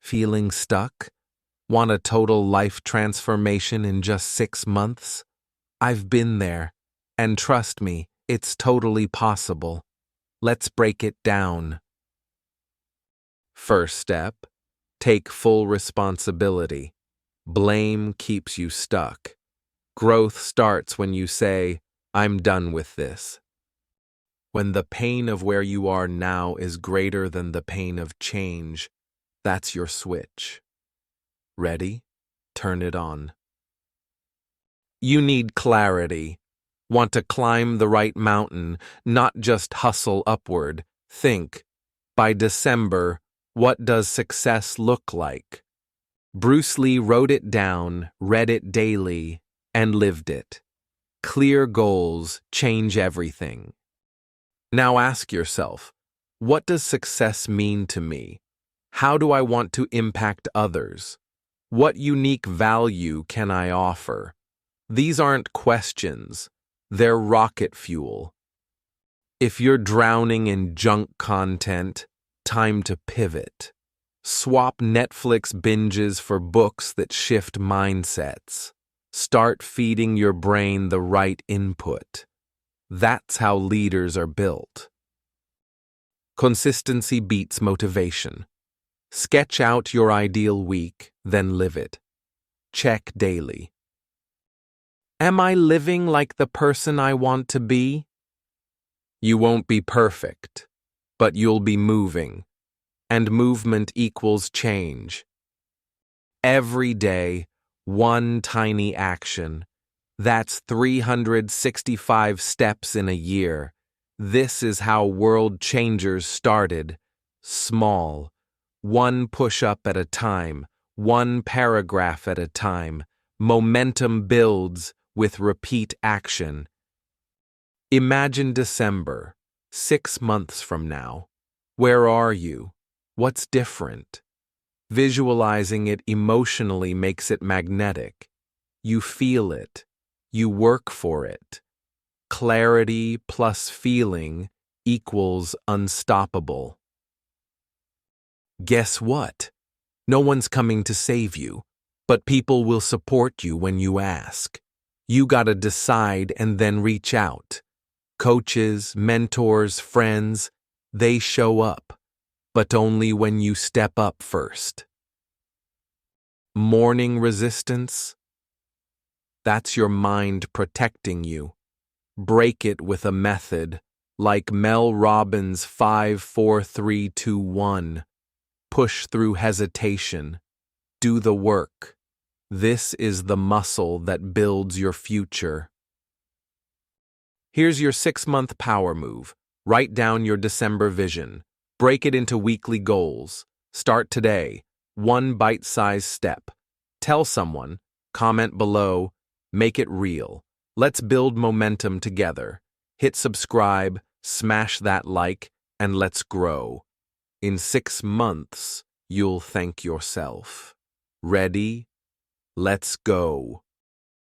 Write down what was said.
Feeling stuck? Want a total life transformation in just 6 months? I've been there, and trust me, it's totally possible. Let's break it down. First step, take full responsibility. Blame keeps you stuck. Growth starts when you say, I'm done with this. When the pain of where you are now is greater than the pain of change, that's your switch. Ready? Turn it on. You need clarity. Want to climb the right mountain, not just hustle upward. Think, by December, what does success look like? Bruce Lee wrote it down, read it daily, and lived it. Clear goals change everything. Now ask yourself, what does success mean to me? How do I want to impact others? What unique value can I offer? These aren't questions, they're rocket fuel. If you're drowning in junk content, time to pivot. Swap Netflix binges for books that shift mindsets. Start feeding your brain the right input. That's how leaders are built. Consistency beats motivation. Sketch out your ideal week, then live it. Check daily. Am I living like the person I want to be? You won't be perfect, but you'll be moving, and movement equals change. Every day, one tiny action. That's 365 steps in a year. This is how world changers started. Small. One push-up at a time, one paragraph at a time. Momentum builds with repeat action. Imagine December, 6 months from now. Where are you? What's different? Visualizing it emotionally makes it magnetic. You feel it. You work for it. Clarity plus feeling equals unstoppable. Guess what? No one's coming to save you, but people will support you when you ask. You gotta decide and then reach out. Coaches, mentors, friends, they show up, but only when you step up first. Morning resistance? That's your mind protecting you. Break it with a method, like Mel Robbins' 5-4-3-2-1. Push through hesitation. Do the work. This is the muscle that builds your future. Here's your 6-month power move. Write down your December vision. Break it into weekly goals. Start today. One bite-sized step. Tell someone. Comment below. Make it real. Let's build momentum together. Hit subscribe, smash that like, and let's grow. In 6 months, you'll thank yourself. Ready? Let's go.